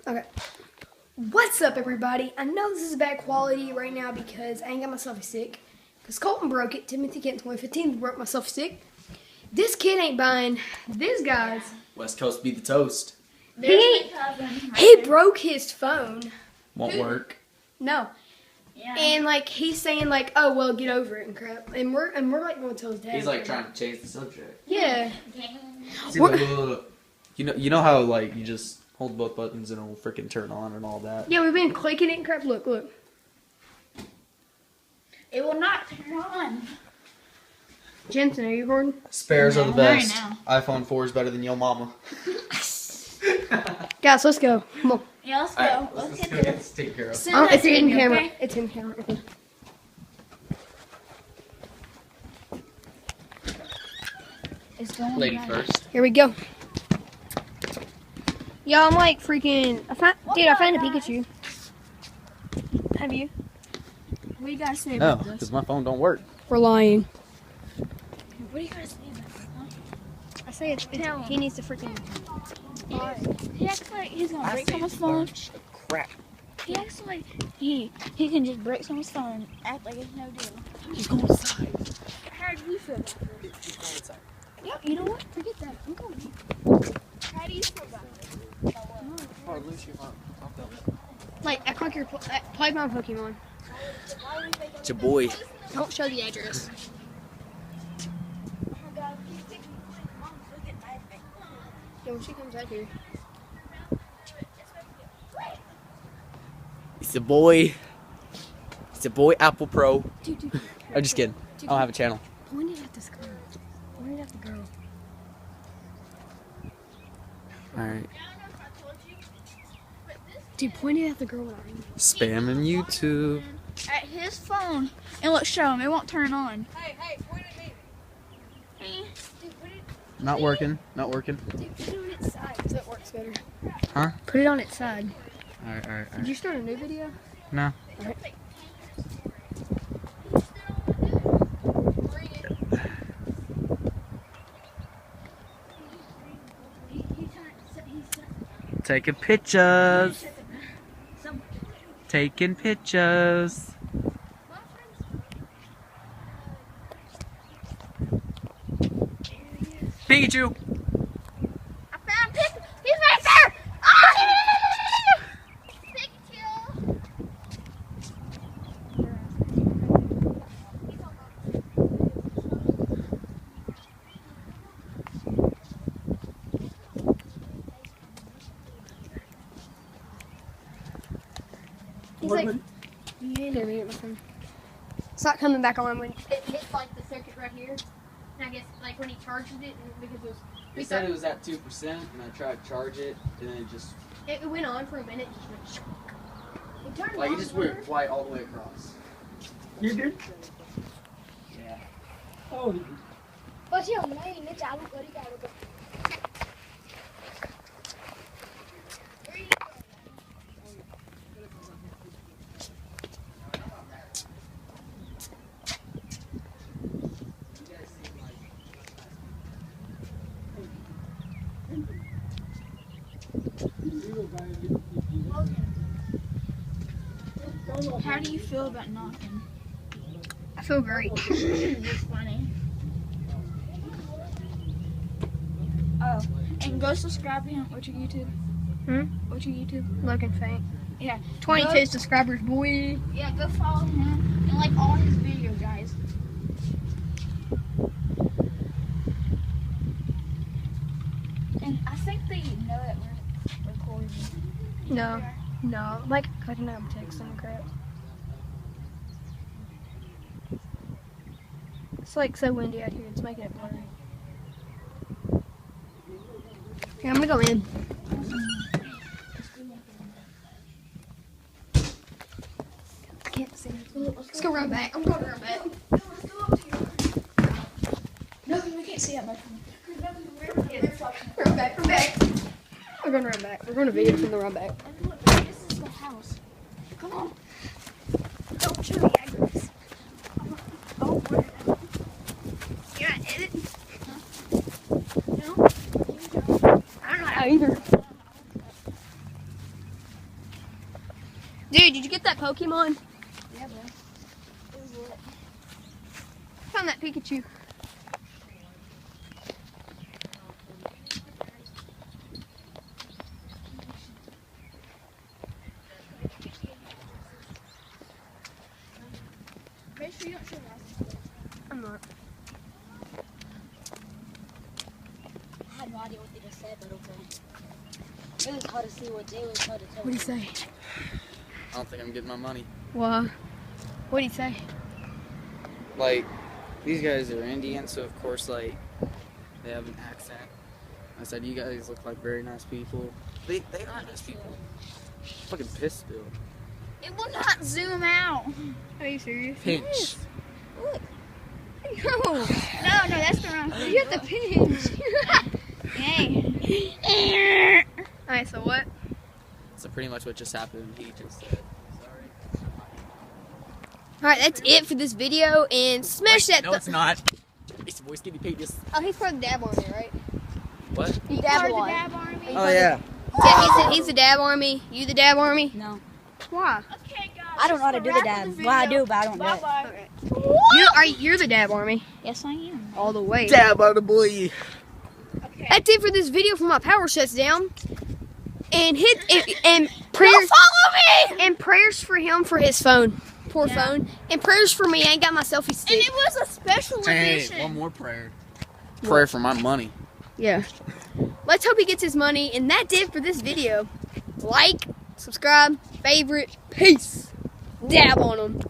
Okay. What's up, everybody? I know this is bad quality right now because I ain't got my selfie stick. Because Colton broke it. Timothy Kent 2015 broke my selfie stick. This kid ain't buying this guy's. West Coast beat the toast. He broke his phone. Won't work. No. Yeah. And like he's saying like, oh well, get over it and crap. And we're like going to tell his dad. He's like trying to change the subject. Yeah. See, look. You know how like you just hold both buttons and it'll freaking turn on and all that. Yeah, we've been clicking it and crap. Look. It will not turn on. Jensen, are you recording? Spares are the best. Now. iPhone 4 is better than yo mama. Guys, let's go. Come on. Yeah, let's go. Alright, Let's let's get go get this. this taken care of. Send Oh, that it's to in me, camera. okay? It's in camera. Okay. It's going Lady down. first. Here we go. Yo, I'm like freaking. I found a Pikachu. Have you? What do you guys say No, about this? because my phone don't work. We're lying. What do you guys say about this? I say he needs to freaking. He acts like he's gonna break someone's phone. Crap. He acts like he can just break someone's phone and act like it's no deal. He's going inside. How do you feel about this? He's going inside. Yeah, you know what? Forget that. I'm going. How do you feel about it? Oh, lose your phone. Like act like you're play my Pokemon. It's your boy. Don't show the address. Yeah, when she comes out here. It's your boy. It's your boy Apple Pro. Dude. I'm just kidding. I don't have a channel. Point it at this girl. Point it at the girl. Alright. Dude, point it at the girl. Spamming YouTube. At his phone. And let's show him. It won't turn on. Hey, point at me. Dude, put it. Not working. Not working. Dude, put it on its side so it works better. Huh? Put it on its side. Alright. Did you start a new video? No. Alright. Taking pictures. Taking pictures. Pikachu. I found Pikachu. He's right there. Oh! Pikachu. He's like, here, we get my phone. It's not coming back on when it hits like the circuit right here. And I guess like when he charges it, because it was. It said it was at 2%, and I tried to charge it, and then it just It went on for a minute, just went. It turned like on. it just went white all the way across. You did? Yeah. Oh. પછી હમણાં એને ચાલુ કરી કાઢો તો. How do you feel about knocking? I feel great. It's funny. Oh, and go subscribe to him. What's your YouTube? What's your YouTube? Looking faint. Yeah. 22 subscribers, boy. Yeah, go follow him and like all his videos, guys. And I think they know that we're recording. No, like clicking out text and crap. It's like so windy out here, it's making it blurry. Okay, I'm gonna go in. I can't see. Let's go run back. I'm going to run back. No, we can't see that much. Run back. We're gonna run back. We're gonna video from the run back. Look, this is the house. Come on. Don't show the address. Oh, where? You gotta edit. No. I don't know how either. Dude, did you get that Pokemon? Yeah, bro. It was lit. Found that Pikachu. Make sure you don't show us. I'm not. I had no idea what they just said, but okay. It was hard to see what they was trying to tell What'd he me. say? I don't think I'm getting my money. Why? What'd he say? Like, these guys are Indian, so of course, like, they have an accent. I said, you guys look like very nice people. They are nice people. Fucking pissed still. It will not zoom out. Are you serious? Pinch. Look. No. No, that's the wrong thing. You have to pinch. Hey. Alright, so what? So pretty much what just happened, he just said, sorry. Alright, that's it for this video, and smash that. No, it's not. It's your boy Skinny Pages. Oh, he's part of the Dab Army, right? What? He's Part Dab of the Army. Dab Army. Oh, yeah. Yeah, he's the Dab Army. You the Dab Army? No. Why? Okay, guys. I don't know how to do the dab. dab. Well, I do, but I don't do it. Bye-bye. You're the Dab Army. Yes, I am. All the way. Dab on the boy. Okay. That's it for this video for my power shuts down. And and prayers Follow me! and prayers for him for his phone. Poor Yeah. phone. And prayers for me. I ain't got my selfie And stick. it was a special Hey, edition. one more prayer. Prayer for my money. Yeah. Let's hope he gets his money. And that's it for this video. Like, subscribe, favorite, peace. Dab on him.